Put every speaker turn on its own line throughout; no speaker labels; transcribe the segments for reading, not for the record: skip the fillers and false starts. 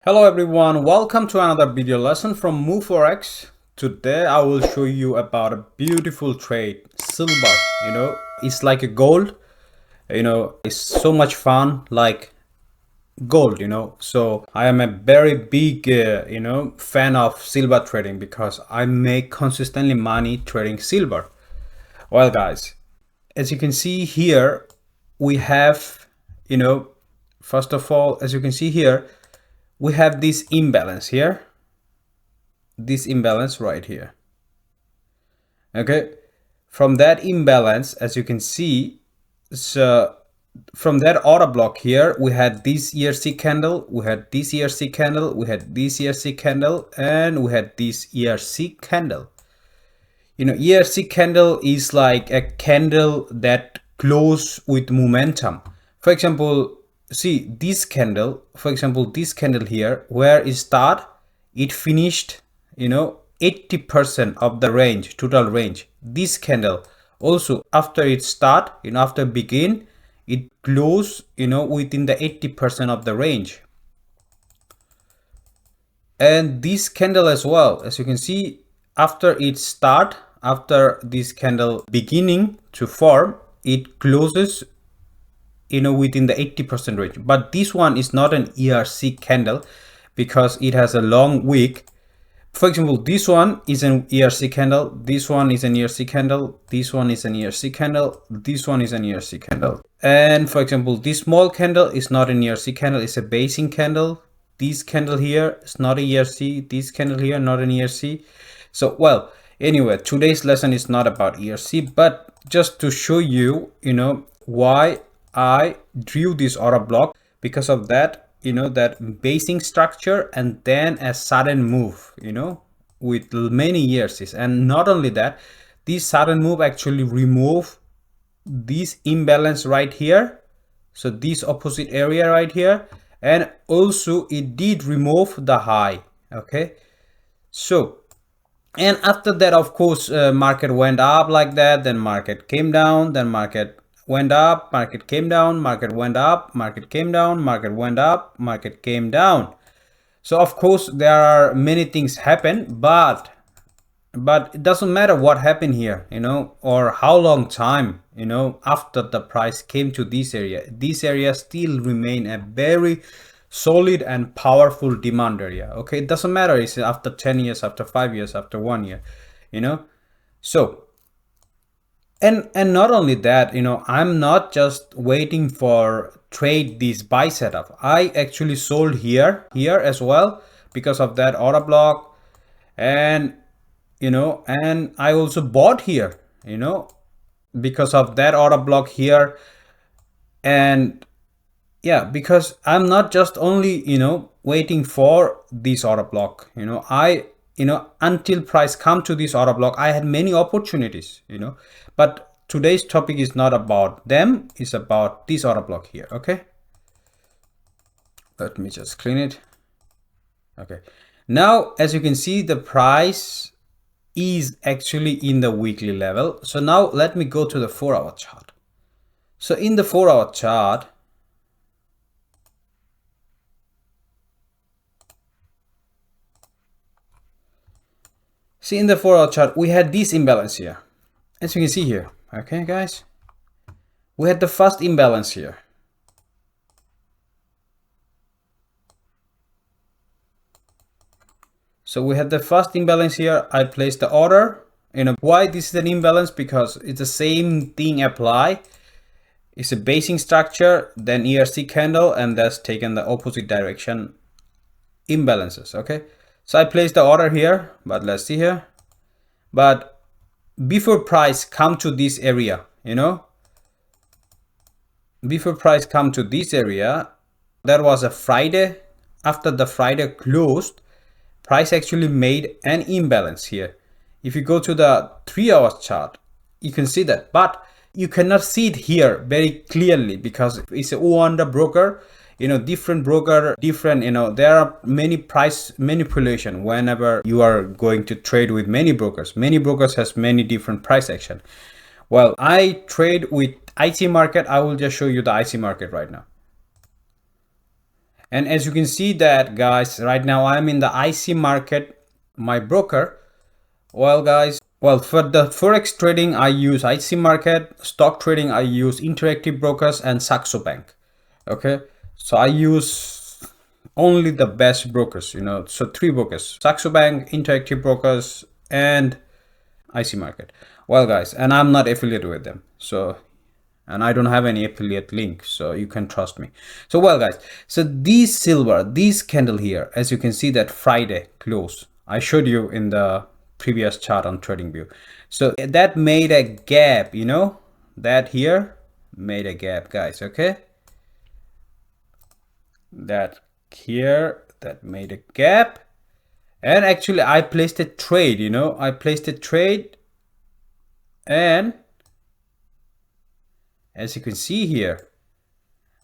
Hello everyone, welcome to another video lesson from Forex. Today I will show you about a beautiful trade, silver. It's like a gold. It's so much fun, like gold. So I am a very big fan of silver trading because I make consistently money trading silver. Well guys, as you can see here, we have, first of all, as you can see here, we have this imbalance here, this imbalance right here. Okay, from that imbalance, as you can see, so from that order block here, we had this ERC candle, we had this ERC candle, we had this ERC candle, and we had this ERC candle. ERC candle is like a candle that close with momentum. For example, see this candle, for example, this candle here, where it start, it finished, 80% of the range, total range. This candle also after it start, after begin, it close, within the 80% of the range. And this candle as well, as you can see, after it start, after this candle beginning to form, it closes within the 80% range. But this one is not an ERC candle because it has a long wick. For example, this one is an ERC candle, this one is an ERC candle, this one is an ERC candle, this one is an ERC candle. And for example, this small candle is not an ERC candle, it's a basing candle. This candle here is not an ERC, this candle here not an ERC. So well, anyway, today's lesson is not about ERC, but just to show you, why I drew this order block. Because of that, that basing structure and then a sudden move, with many years. And not only that, this sudden move actually remove this imbalance right here, so this opposite area right here, and also it did remove the high. Okay, so and after that, of course, market went up like that, then market came down, then market went up, market came down, market went up, market came down, market went up, market came down. So of course there are many things happen, but it doesn't matter what happened here, or how long time, after the price came to this area still remain a very solid and powerful demand area. Okay, it doesn't matter it's after 10 years, after 5 years, after 1 year, so and not only that, I'm not just waiting for trade this buy setup. I actually sold here as well because of that order block, and and I also bought here, because of that order block here. And yeah, because I'm not just only waiting for this order block, until price come to this order block, I had many opportunities, but today's topic is not about them, it's about this order block here. Okay, let me just clean it. Okay, now as you can see, the price is actually in the weekly level. So now let me go to the 4-hour chart. So in the 4-hour chart, see, in the 4-hour chart, we had this imbalance here, as you can see here. Okay, guys, we had the first imbalance here. So we had the first imbalance here. I placed the order. Why this is an imbalance? Because it's the same thing apply. It's a basing structure, then ERC candle, and that's taken the opposite direction imbalances. Okay, so I placed the order here, but let's see here. But before price come to this area, before price come to this area, that was a Friday. After the Friday closed, price actually made an imbalance here. If you go to the 3-hour chart, you can see that, but you cannot see it here very clearly because it's a under broker, different broker, different, there are many price manipulation whenever you are going to trade with many brokers. Many brokers has many different price action. Well, I trade with IC market. I will just show you the IC market right now. And as you can see that, guys, right now I'm in the IC market, my broker. Well, guys, well, for the Forex trading, I use IC market. Stock trading, I use Interactive Brokers and Saxo Bank. Okay, so I use only the best brokers, you know, so 3 brokers: Saxo Bank, Interactive Brokers, and IC market. Well, guys, and I'm not affiliated with them, so, and I don't have any affiliate link, so you can trust me. So, well, guys, so these silver, these candle here, as you can see that Friday close, I showed you in the previous chart on TradingView. So that made a gap, you know, that here made a gap, guys. Okay, that here, that made a gap. And actually I placed a trade, you know, I placed a trade, and as you can see here,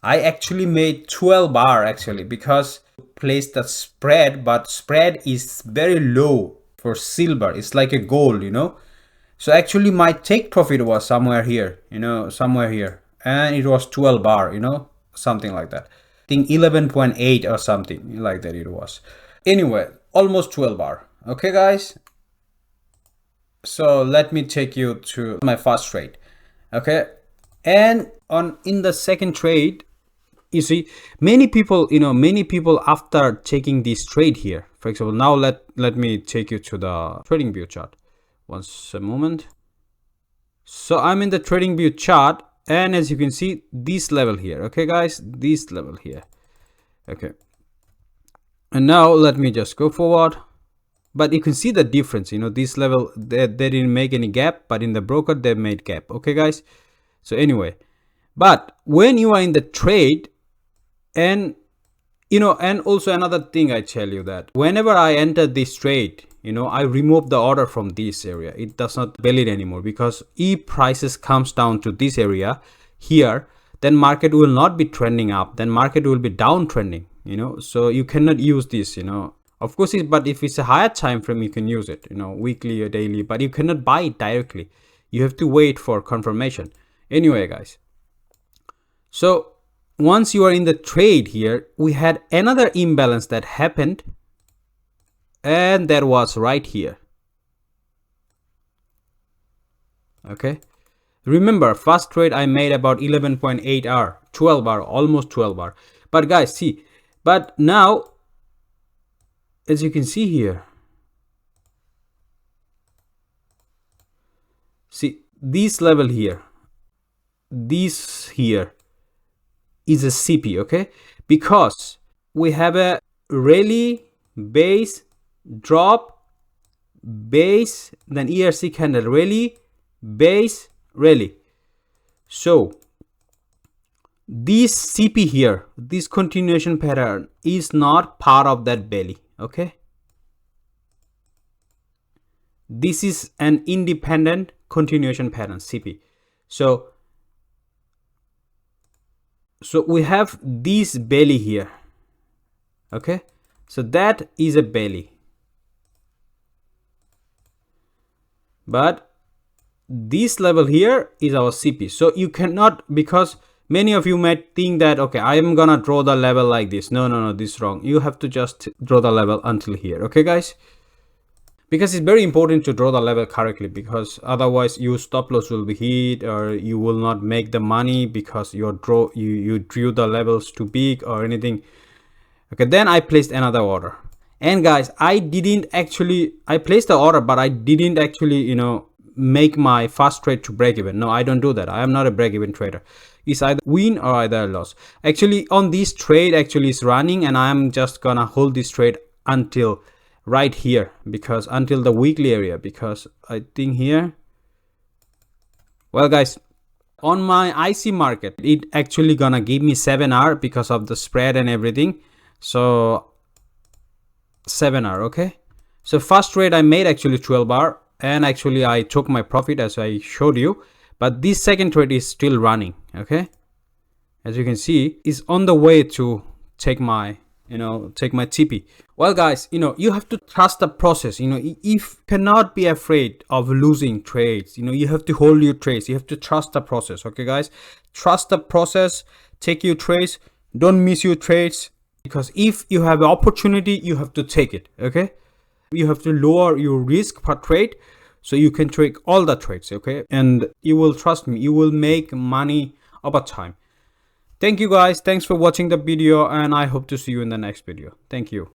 I actually made 12 bar actually, because placed the spread, but spread is very low for silver. It's like a gold, you know. So actually my take profit was somewhere here, you know, somewhere here, and it was 12 bar, you know, something like that. I think 11.8 or something like that it was. Anyway, almost 12 bar. Okay, guys. So let me take you to my first trade. Okay, and on in the second trade, you see many people, you know, many people after taking this trade here, for example, now let me take you to the TradingView chart. Once a moment. So I'm in the TradingView chart, and as you can see, this level here. Okay, guys, this level here. Okay, and now let me just go forward. But you can see the difference, you know, this level, they didn't make any gap, but in the broker they made gap. Okay, guys. So anyway, but when you are in the trade, and you know, and also another thing I tell you, that whenever I enter this trade, you know, I remove the order from this area. It does not valid anymore, because if prices comes down to this area here, then market will not be trending up, then market will be downtrending, you know. So you cannot use this, you know. Of course, but if it's a higher time frame, you can use it, you know, weekly or daily, but you cannot buy it directly. You have to wait for confirmation. Anyway, guys, so once you are in the trade here, we had another imbalance that happened, and that was right here. Okay, remember, first trade I made about 11.8 R, 12 bar, almost 12 bar. But guys, see, but now as you can see here, see this level here, this here is a CP. Okay, because we have a rally, base, drop, base, then ERC candle, rally, base, rally. So this CP here, this continuation pattern is not part of that belly. Okay, this is an independent continuation pattern, CP. So we have this belly here. Okay, so that is a belly, but this level here is our CP. So you cannot, because many of you might think that, okay, I am gonna draw the level like this. No, this is wrong. You have to just draw the level until here. Okay, guys, because it's very important to draw the level correctly, because otherwise your stop loss will be hit, or you will not make the money because you drew the levels too big or anything. Okay, then I placed another order, and guys, I placed the order, but I didn't actually, you know, make my first trade to break even. No, I don't do that. I am not a break even trader. It's either win or either loss. Actually, on this trade actually is running, and I am just gonna hold this trade until right here, because until the weekly area, because I think here, well, guys, on my IC market, it actually gonna give me 7R because of the spread and everything. So 7R. Okay, so first trade I made actually 12 bar, and actually I took my profit as I showed you, but this second trade is still running. Okay, as you can see, is on the way to take my TP. Well, guys, you know, you have to trust the process. You know, if you cannot be afraid of losing trades, you know, you have to hold your trades. You have to trust the process. Okay, guys, trust the process, take your trades, don't miss your trades. because if you have an opportunity, you have to take it. Okay, you have to lower your risk per trade so you can trade all the trades. Okay, and you will, trust me, you will make money over time. Thank you guys, thanks for watching the video, and I hope to see you in the next video. Thank you.